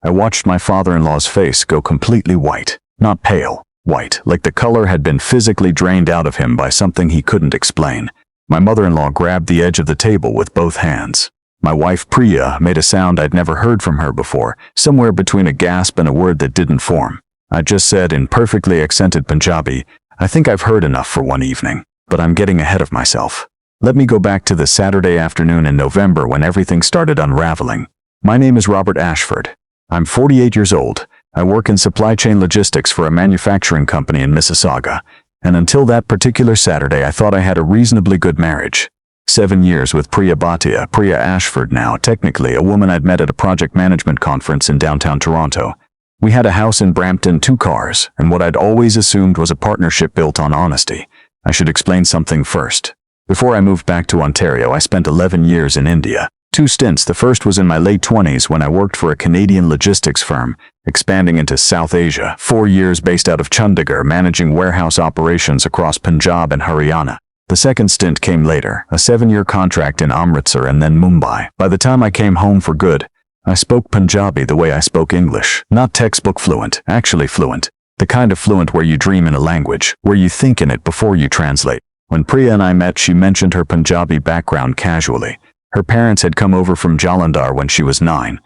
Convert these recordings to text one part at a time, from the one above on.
I watched my father-in-law's face go completely white. Not pale, white, like the color had been physically drained out of him by something he couldn't explain. My mother-in-law grabbed the edge of the table with both hands. My wife, Priya, made a sound I'd never heard from her before, somewhere between a gasp and a word that didn't form. I just said in perfectly accented Punjabi, "I think I've heard enough for one evening, but I'm getting ahead of myself. Let me go back to the Saturday afternoon in November when everything started unraveling. My name is Robert Ashford. I'm 48 years old. I work in supply chain logistics for a manufacturing company in Mississauga, and until that particular Saturday I thought I had a reasonably good marriage. 7 years with Priya Bhatia, Priya Ashford now, technically a woman I'd met at a project management conference in downtown Toronto. We had a house in Brampton, 2 cars, and what I'd always assumed was a partnership built on honesty. I should explain something first. Before I moved back to Ontario, I spent 11 years in India. 2 stints. The first was in my late 20s when I worked for a Canadian logistics firm, expanding into South Asia. 4 years based out of Chandigarh, managing warehouse operations across Punjab and Haryana. The second stint came later, a 7-year contract in Amritsar and then Mumbai. By the time I came home for good, I spoke Punjabi the way I spoke English. Not textbook fluent, actually fluent. The kind of fluent where you dream in a language, where you think in it before you translate. When Priya and I met, she mentioned her Punjabi background casually. Her parents had come over from Jalandhar when she was 9.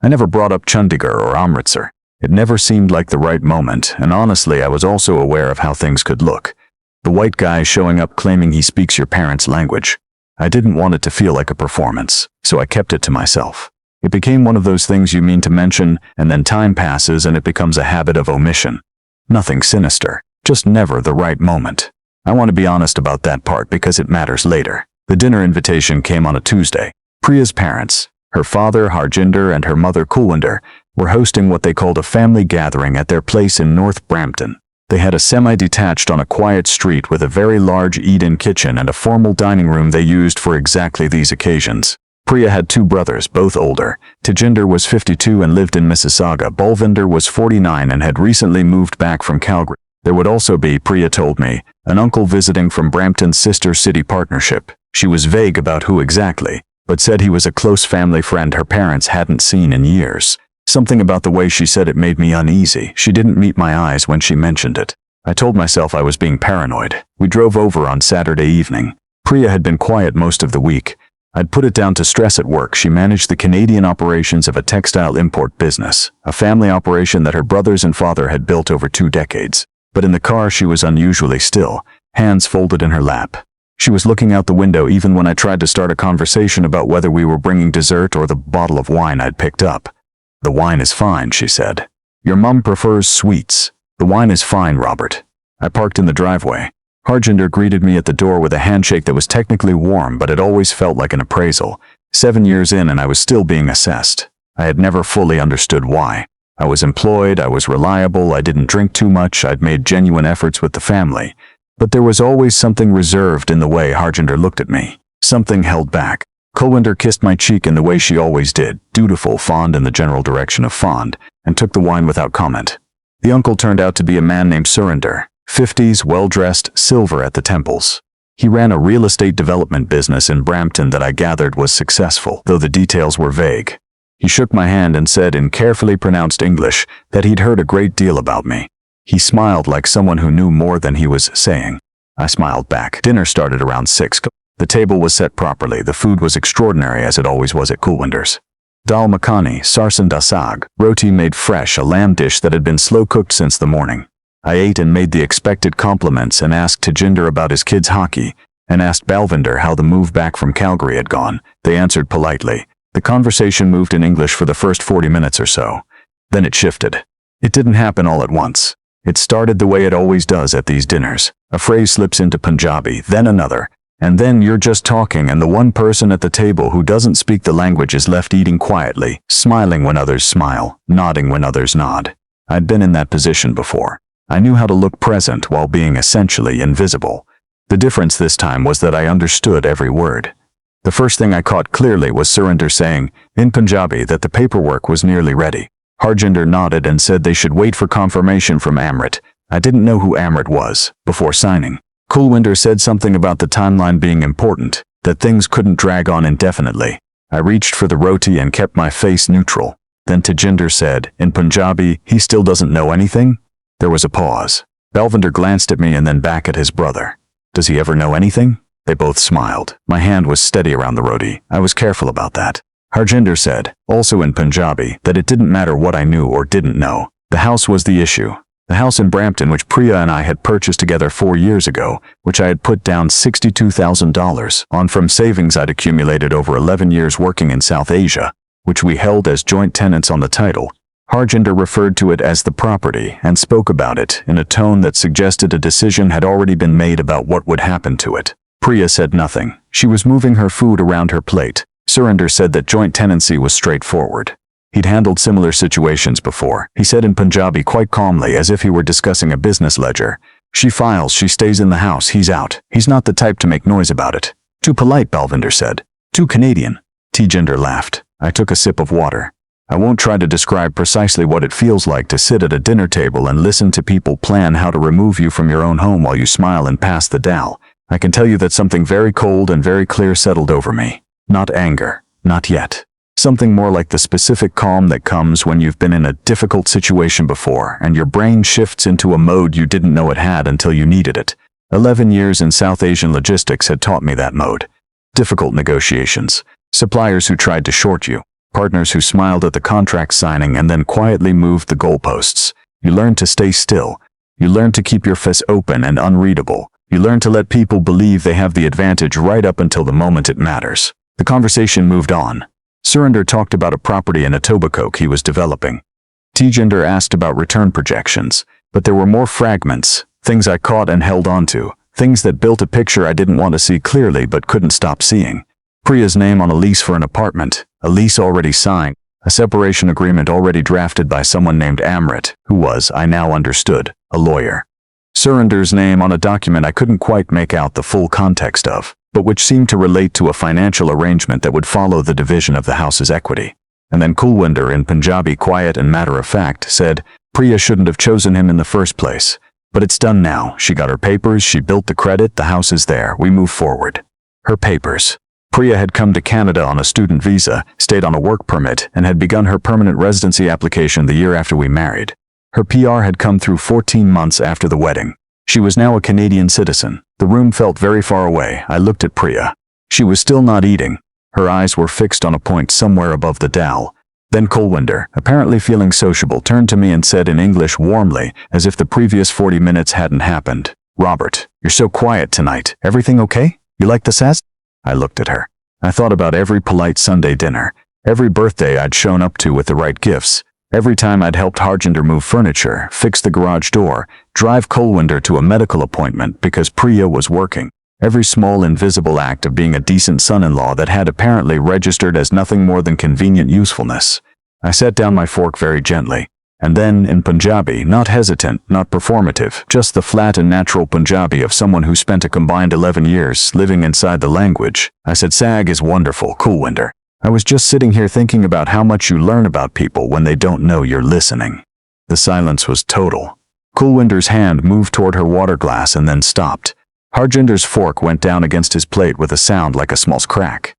I never brought up Chandigarh or Amritsar. It never seemed like the right moment, and honestly I was also aware of how things could look. The white guy showing up claiming he speaks your parents' language. I didn't want it to feel like a performance, so I kept it to myself. It became one of those things you mean to mention, and then time passes and it becomes a habit of omission. Nothing sinister, just never the right moment. I want to be honest about that part because it matters later. The dinner invitation came on a Tuesday. Priya's parents, her father Harjinder and her mother Kulwinder, were hosting what they called a family gathering at their place in North Brampton. They had a semi-detached on a quiet street with a very large eat-in kitchen and a formal dining room they used for exactly these occasions. Priya had 2 brothers, both older. Tejinder was 52 and lived in Mississauga. Balvinder was 49 and had recently moved back from Calgary. There would also be, Priya told me, an uncle visiting from Brampton's sister city partnership. She was vague about who exactly, but said he was a close family friend her parents hadn't seen in years. Something about the way she said it made me uneasy. She didn't meet my eyes when she mentioned it. I told myself I was being paranoid. We drove over on Saturday evening. Priya had been quiet most of the week. I'd put it down to stress at work. She managed the Canadian operations of a textile import business, a family operation that her brothers and father had built over 2 decades. But in the car she was unusually still, hands folded in her lap. She was looking out the window even when I tried to start a conversation about whether we were bringing dessert or the bottle of wine I'd picked up. "The wine is fine," she said. "Your mum prefers sweets. The wine is fine, Robert." I parked in the driveway. Harjinder greeted me at the door with a handshake that was technically warm, but it always felt like an appraisal. 7 years in and I was still being assessed. I had never fully understood why. I was employed, I was reliable, I didn't drink too much, I'd made genuine efforts with the family. But there was always something reserved in the way Harjinder looked at me. Something held back. Kulwinder kissed my cheek in the way she always did, dutiful, fond in the general direction of fond, and took the wine without comment. The uncle turned out to be a man named Surinder, 50s, well-dressed, silver at the temples. He ran a real estate development business in Brampton that I gathered was successful, though the details were vague. He shook my hand and said in carefully pronounced English that he'd heard a great deal about me. He smiled like someone who knew more than he was saying. I smiled back. Dinner started around 6. The table was set properly. The food was extraordinary as it always was at Kulwinder's. Dal makhani, sarson da saag, roti made fresh, a lamb dish that had been slow-cooked since the morning. I ate and made the expected compliments and asked Tejinder about his kids' hockey, and asked Balvinder how the move back from Calgary had gone. They answered politely. The conversation moved in English for the first 40 minutes or so. Then it shifted. It didn't happen all at once. It started the way it always does at these dinners. A phrase slips into Punjabi, then another, and then you're just talking and the one person at the table who doesn't speak the language is left eating quietly, smiling when others smile, nodding when others nod. I'd been in that position before. I knew how to look present while being essentially invisible. The difference this time was that I understood every word. The first thing I caught clearly was Surinder saying, in Punjabi, that the paperwork was nearly ready. Harjinder nodded and said they should wait for confirmation from Amrit. I didn't know who Amrit was, before signing. Kulwinder said something about the timeline being important, that things couldn't drag on indefinitely. I reached for the roti and kept my face neutral. Then Tejinder said, in Punjabi, he still doesn't know anything? There was a pause. Balvinder glanced at me and then back at his brother. Does he ever know anything? They both smiled. My hand was steady around the roti. I was careful about that. Harjinder said, also in Punjabi, that it didn't matter what I knew or didn't know. The house was the issue. The house in Brampton which Priya and I had purchased together 4 years ago, which I had put down $62,000 on from savings I'd accumulated over 11 years working in South Asia, which we held as joint tenants on the title. Harjinder referred to it as the property and spoke about it in a tone that suggested a decision had already been made about what would happen to it. Priya said nothing. She was moving her food around her plate. Surinder said that joint tenancy was straightforward. He'd handled similar situations before. He said in Punjabi quite calmly as if he were discussing a business ledger. She files, she stays in the house, he's out. He's not the type to make noise about it. Too polite, Balvinder said. Too Canadian. Tejinder laughed. I took a sip of water. I won't try to describe precisely what it feels like to sit at a dinner table and listen to people plan how to remove you from your own home while you smile and pass the dal. I can tell you that something very cold and very clear settled over me. Not anger. Not yet. Something more like the specific calm that comes when you've been in a difficult situation before and your brain shifts into a mode you didn't know it had until you needed it. 11 years in South Asian logistics had taught me that mode. Difficult negotiations. Suppliers who tried to short you. Partners who smiled at the contract signing and then quietly moved the goalposts. You learn to stay still. You learn to keep your face open and unreadable. You learn to let people believe they have the advantage right up until the moment it matters. The conversation moved on. Surinder talked about a property in Etobicoke he was developing. Tejinder asked about return projections, but there were more fragments, things I caught and held onto, things that built a picture I didn't want to see clearly but couldn't stop seeing. Priya's name on a lease for an apartment, a lease already signed, a separation agreement already drafted by someone named Amrit, who was, I now understood, a lawyer. Surinder's name on a document I couldn't quite make out the full context of, but which seemed to relate to a financial arrangement that would follow the division of the house's equity. And then Kulwinder, in Punjabi quiet and matter-of-fact, said, Priya shouldn't have chosen him in the first place. But it's done now. She got her papers, she built the credit, the house is there, we move forward. Her papers. Priya had come to Canada on a student visa, stayed on a work permit, and had begun her permanent residency application the year after we married. Her PR had come through 14 months after the wedding. She was now a Canadian citizen. The room felt very far away. I looked at Priya. She was still not eating. Her eyes were fixed on a point somewhere above the dal. Then Kulwinder, apparently feeling sociable, turned to me and said in English warmly, as if the previous 40 minutes hadn't happened, Robert, you're so quiet tonight. Everything okay? You like the sass? I looked at her. I thought about every polite Sunday dinner, every birthday I'd shown up to with the right gifts, every time I'd helped Harjinder move furniture, fix the garage door, drive Kulwinder to a medical appointment because Priya was working. Every small invisible act of being a decent son-in-law that had apparently registered as nothing more than convenient usefulness. I set down my fork very gently. And then, in Punjabi, not hesitant, not performative, just the flat and natural Punjabi of someone who spent a combined 11 years living inside the language, I said, Sag is wonderful, Kulwinder. I was just sitting here thinking about how much you learn about people when they don't know you're listening. The silence was total. Kulwinder's hand moved toward her water glass and then stopped. Harjinder's fork went down against his plate with a sound like a small crack.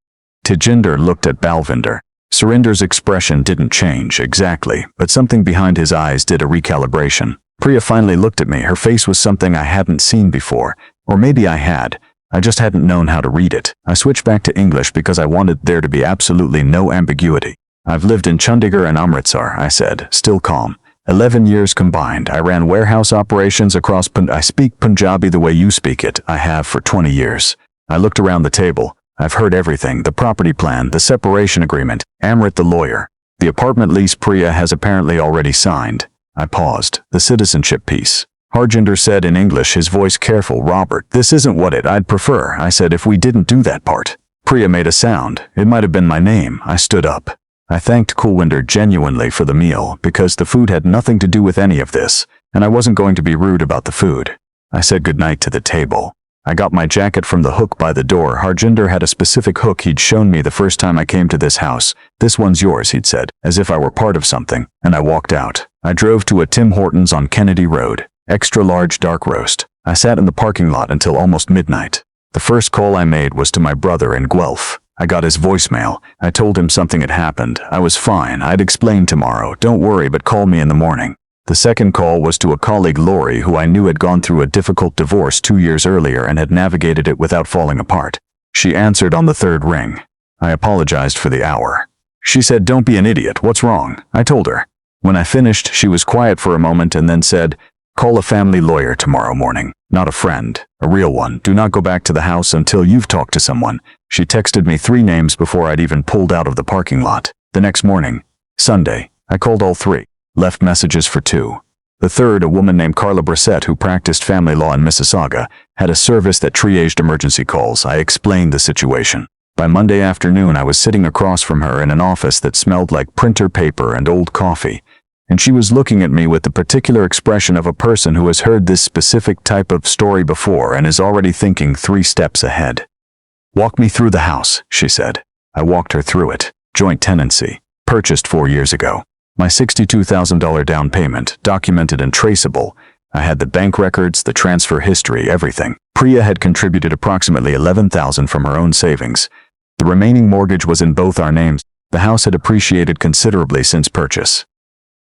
Tejinder looked at Balvinder. Surinder's expression didn't change exactly, but something behind his eyes did a recalibration. Priya finally looked at me. Her face was something I hadn't seen before, or maybe I had. I just hadn't known how to read it. I switched back to English because I wanted there to be absolutely no ambiguity. I've lived in Chandigarh and Amritsar, I said, still calm. 11 years combined. I ran warehouse operations across I speak Punjabi the way you speak it. I have for 20 years. I looked around the table. I've heard everything. The property plan, the separation agreement, Amrit the lawyer. The apartment lease Priya has apparently already signed. I paused. The citizenship piece. Harjinder said in English, his voice careful, Robert, this isn't what I'd prefer. I said if we didn't do that part. Priya made a sound. It might have been my name. I stood up. I thanked Kulwinder genuinely for the meal because the food had nothing to do with any of this, and I wasn't going to be rude about the food. I said goodnight to the table. I got my jacket from the hook by the door. Harjinder had a specific hook he'd shown me the first time I came to this house. This one's yours, he'd said, as if I were part of something, and I walked out. I drove to a Tim Hortons on Kennedy Road. Extra large dark roast. I sat in the parking lot until almost midnight. The first call I made was to my brother in Guelph. I got his voicemail. I told him something had happened. I was fine. I'd explain tomorrow. Don't worry, but call me in the morning. The second call was to a colleague, Lori, who I knew had gone through a difficult divorce 2 years earlier and had navigated it without falling apart. She answered on the third ring. I apologized for the hour. She said, "Don't be an idiot. What's wrong?" I told her. When I finished, she was quiet for a moment and then said, "Call a family lawyer tomorrow morning. Not a friend. A real one. Do not go back to the house until you've talked to someone." She texted me 3 names before I'd even pulled out of the parking lot. The next morning, Sunday, I called all 3. Left messages for 2. The third, a woman named Carla Brissett who practiced family law in Mississauga, had a service that triaged emergency calls. I explained the situation. By Monday afternoon, I was sitting across from her in an office that smelled like printer paper and old coffee, and she was looking at me with the particular expression of a person who has heard this specific type of story before and is already thinking 3 steps ahead. "Walk me through the house," she said. I walked her through it. Joint tenancy. Purchased 4 years ago. My $62,000 down payment, documented and traceable. I had the bank records, the transfer history, everything. Priya had contributed approximately $11,000 from her own savings. The remaining mortgage was in both our names. The house had appreciated considerably since purchase.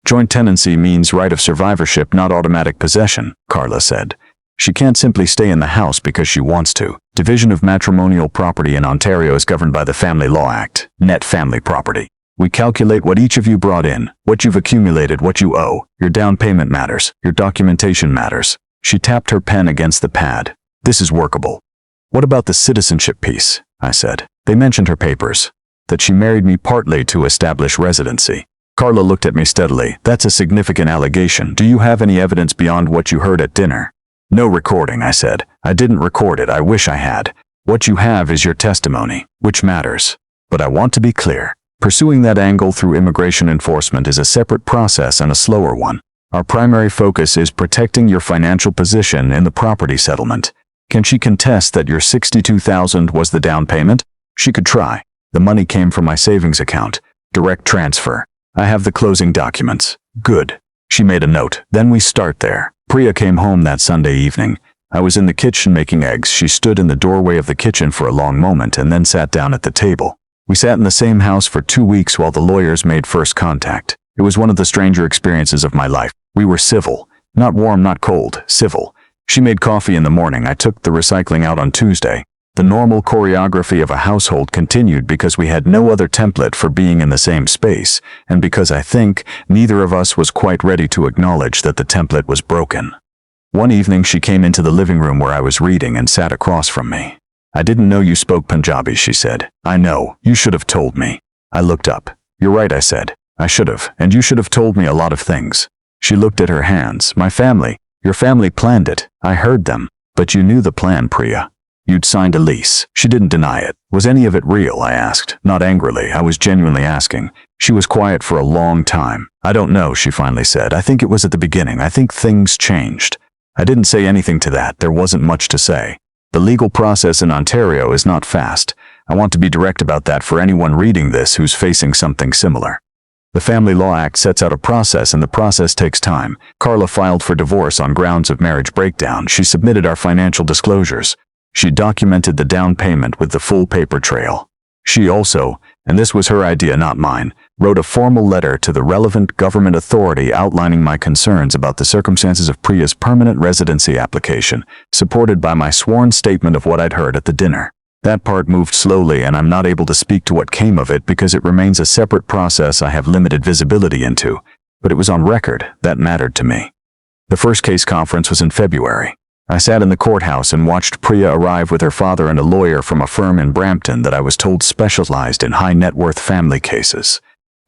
"Joint tenancy means right of survivorship, not automatic possession," Carla said. "She can't simply stay in the house because she wants to. Division of matrimonial property in Ontario is governed by the Family Law Act, net family property. We calculate what each of you brought in, what you've accumulated, what you owe. Your down payment matters. Your documentation matters." She tapped her pen against the pad. "This is workable." "What about the citizenship piece?" I said. They mentioned her papers. That she married me partly to establish residency. Carla looked at me steadily. "That's a significant allegation. Do you have any evidence beyond what you heard at dinner?" "No recording," I said. "I didn't record it. I wish I had. What you have is your testimony, which matters. But I want to be clear. Pursuing that angle through immigration enforcement is a separate process and a slower one. Our primary focus is protecting your financial position in the property settlement. Can she contest that your $62,000 was the down payment?" She could try. The money came from my savings account. Direct transfer. I have the closing documents. Good. She made a note. Then we start there. Priya came home that Sunday evening. I was in the kitchen making eggs. She stood in the doorway of the kitchen for a long moment and then sat down at the table. We sat in the same house for 2 weeks while the lawyers made first contact. It was one of the stranger experiences of my life. We were civil. Not warm, not cold. Civil. She made coffee in the morning. I took the recycling out on Tuesday. The normal choreography of a household continued because we had no other template for being in the same space, and because I think neither of us was quite ready to acknowledge that the template was broken. One evening she came into the living room where I was reading and sat across from me. "I didn't know you spoke Punjabi," she said. "I know. You should have told me." I looked up. "You're right," I said. "I should have, and you should have told me a lot of things." She looked at her hands. "My family. Your family planned it. I heard them. But you knew the plan, Priya. You'd signed a lease." She didn't deny it. "Was any of it real?" I asked. Not angrily. I was genuinely asking. She was quiet for a long time. "I don't know," she finally said. "I think it was at the beginning. I think things changed." I didn't say anything to that. There wasn't much to say. The legal process in Ontario is not fast. I want to be direct about that for anyone reading this who's facing something similar. The Family Law Act sets out a process, and the process takes time. Carla filed for divorce on grounds of marriage breakdown. She submitted our financial disclosures. She documented the down payment with the full paper trail. She also, and this was her idea, not mine, wrote a formal letter to the relevant government authority outlining my concerns about the circumstances of Priya's permanent residency application, supported by my sworn statement of what I'd heard at the dinner. That part moved slowly, and I'm not able to speak to what came of it because it remains a separate process I have limited visibility into. But it was on record. That mattered to me. The first case conference was in February. I sat in the courthouse and watched Priya arrive with her father and a lawyer from a firm in Brampton that I was told specialized in high-net-worth family cases.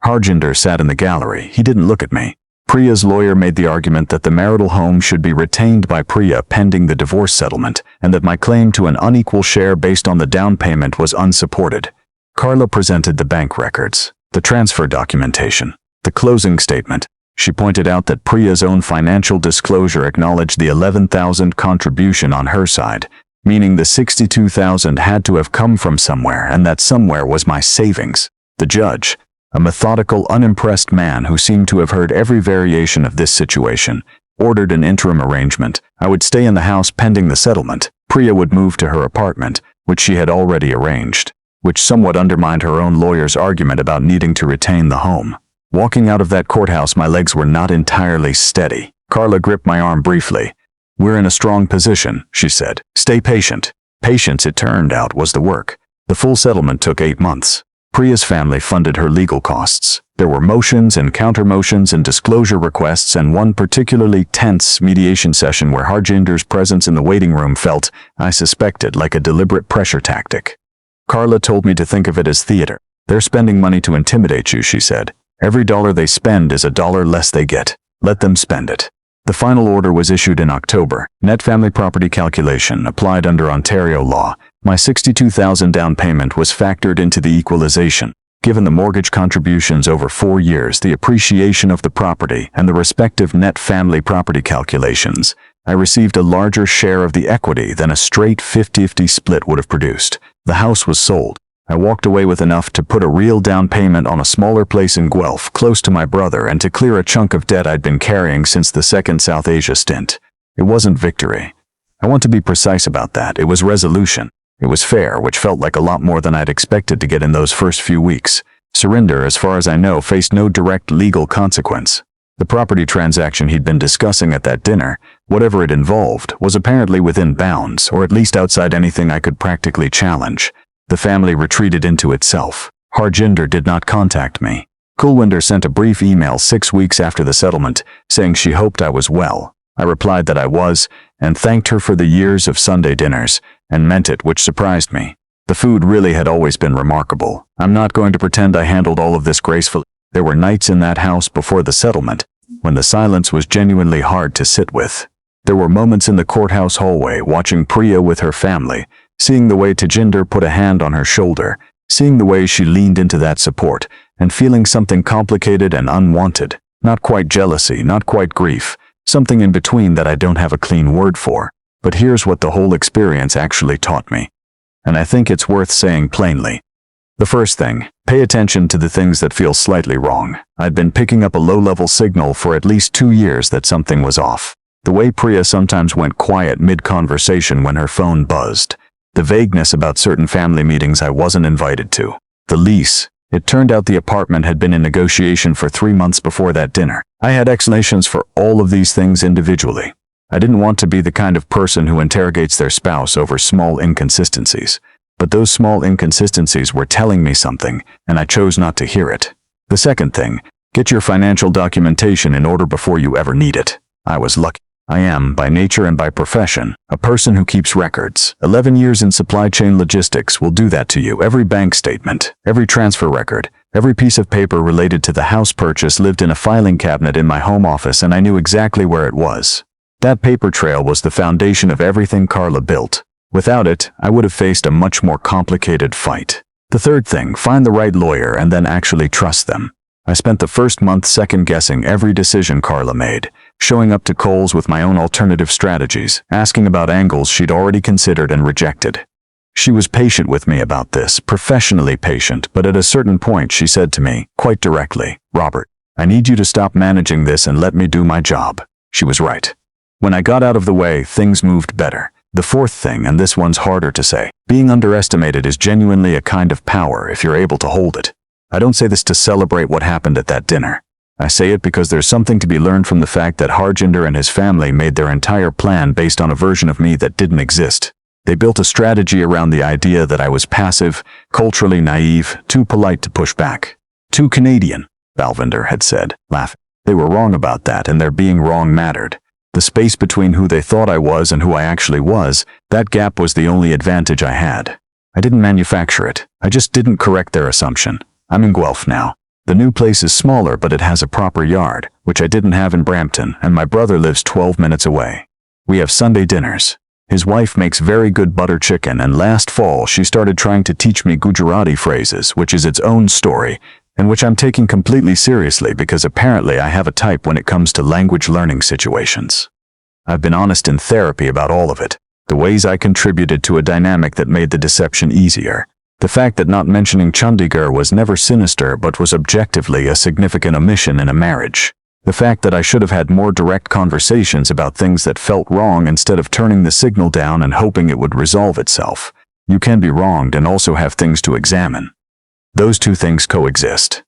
Harjinder sat in the gallery. He didn't look at me. Priya's lawyer made the argument that the marital home should be retained by Priya pending the divorce settlement, and that my claim to an unequal share based on the down payment was unsupported. Carla presented the bank records, the transfer documentation, the closing statement. She pointed out that Priya's own financial disclosure acknowledged the $11,000 contribution on her side, meaning the $62,000 had to have come from somewhere, and that somewhere was my savings. The judge, a methodical, unimpressed man who seemed to have heard every variation of this situation, ordered an interim arrangement. I would stay in the house pending the settlement. Priya would move to her apartment, which she had already arranged. which somewhat undermined her own lawyer's argument about needing to retain the home. Walking out of that courthouse, my legs were not entirely steady. Carla gripped my arm briefly. "We're in a strong position," she said. "Stay patient." Patience, it turned out, was the work. The full settlement took 8 months. Priya's family funded her legal costs. There were motions and counter-motions and disclosure requests, and one particularly tense mediation session where Harjinder's presence in the waiting room felt, I suspected, like a deliberate pressure tactic. Carla told me to think of it as theater. "They're spending money to intimidate you," she said. "Every dollar they spend is a dollar less they get. Let them spend it." The final order was issued in October. Net family property calculation applied under Ontario law. My $62,000 down payment was factored into the equalization. Given the mortgage contributions over 4 years, the appreciation of the property, and the respective net family property calculations, I received a larger share of the equity than a straight 50-50 split would have produced. The house was sold. I walked away with enough to put a real down payment on a smaller place in Guelph, close to my brother, and to clear a chunk of debt I'd been carrying since the second South Asia stint. It wasn't victory. I want to be precise about that. It was resolution. It was fair, which felt like a lot more than I'd expected to get in those first few weeks. Surrender, as far as I know, faced no direct legal consequence. The property transaction he'd been discussing at that dinner, whatever it involved, was apparently within bounds, or at least outside anything I could practically challenge. The family retreated into itself. Harjinder did not contact me. Kulwinder sent a brief email 6 weeks after the settlement, saying she hoped I was well. I replied that I was, and thanked her for the years of Sunday dinners, and meant it, which surprised me. The food really had always been remarkable. I'm not going to pretend I handled all of this gracefully. There were nights in that house before the settlement when the silence was genuinely hard to sit with. There were moments in the courthouse hallway watching Priya with her family, seeing the way Tajinder put a hand on her shoulder, seeing the way she leaned into that support, and feeling something complicated and unwanted. Not quite jealousy, not quite grief, something in between that I don't have a clean word for. But here's what the whole experience actually taught me. And I think it's worth saying plainly. The first thing, pay attention to the things that feel slightly wrong. I'd been picking up a low-level signal for at least 2 years that something was off. The way Priya sometimes went quiet mid-conversation when her phone buzzed. The vagueness about certain family meetings I wasn't invited to. The lease. It turned out the apartment had been in negotiation for 3 months before that dinner. I had explanations for all of these things individually. I didn't want to be the kind of person who interrogates their spouse over small inconsistencies. But those small inconsistencies were telling me something, and I chose not to hear it. The second thing, get your financial documentation in order before you ever need it. I was lucky. I am, by nature and by profession, a person who keeps records. 11 years in supply chain logistics will do that to you. Every bank statement, every transfer record, every piece of paper related to the house purchase lived in a filing cabinet in my home office, and I knew exactly where it was. That paper trail was the foundation of everything Carla built. Without it, I would have faced a much more complicated fight. The third thing, find the right lawyer and then actually trust them. I spent the first month second-guessing every decision Carla made, showing up to Coles with my own alternative strategies, asking about angles she'd already considered and rejected. She was patient with me about this, professionally patient, but at a certain point she said to me, quite directly, "Robert, I need you to stop managing this and let me do my job." She was right. When I got out of the way, things moved better. The fourth thing, and this one's harder to say, being underestimated is genuinely a kind of power if you're able to hold it. I don't say this to celebrate what happened at that dinner. I say it because there's something to be learned from the fact that Harjinder and his family made their entire plan based on a version of me that didn't exist. They built a strategy around the idea that I was passive, culturally naive, too polite to push back. Too Canadian, Balvinder had said, laughing. They were wrong about that, and their being wrong mattered. The space between who they thought I was and who I actually was, that gap was the only advantage I had. I didn't manufacture it. I just didn't correct their assumption. I'm in Guelph now. The new place is smaller, but it has a proper yard, which I didn't have in Brampton, and my brother lives 12 minutes away. We have Sunday dinners. His wife makes very good butter chicken, and last fall she started trying to teach me Gujarati phrases, which is its own story, and which I'm taking completely seriously because apparently I have a type when it comes to language learning situations. I've been honest in therapy about all of it, the ways I contributed to a dynamic that made the deception easier. The fact that not mentioning Chandigarh was never sinister but was objectively a significant omission in a marriage. The fact that I should have had more direct conversations about things that felt wrong instead of turning the signal down and hoping it would resolve itself. You can be wronged and also have things to examine. Those two things coexist.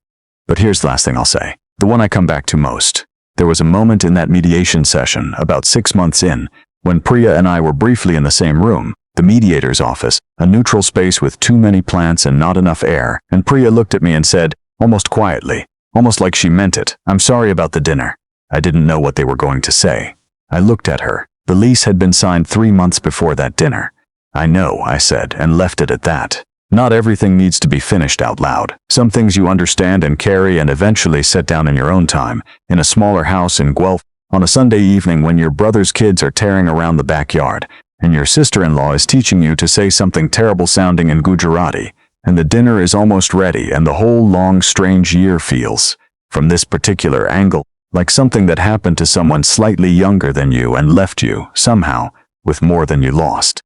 But here's the last thing I'll say, the one I come back to most. There was a moment in that mediation session, about 6 months in, when Priya and I were briefly in the same room, the mediator's office, a neutral space with too many plants and not enough air, and Priya looked at me and said, almost quietly, almost like she meant it, "I'm sorry about the dinner." I didn't know what they were going to say. I looked at her. The lease had been signed 3 months before that dinner. "I know," I said, and left it at that. Not everything needs to be finished out loud. Some things you understand and carry and eventually set down in your own time, in a smaller house in Guelph, on a Sunday evening when your brother's kids are tearing around the backyard, and your sister-in-law is teaching you to say something terrible sounding in Gujarati, and the dinner is almost ready and the whole long strange year feels, from this particular angle, like something that happened to someone slightly younger than you and left you, somehow, with more than you lost.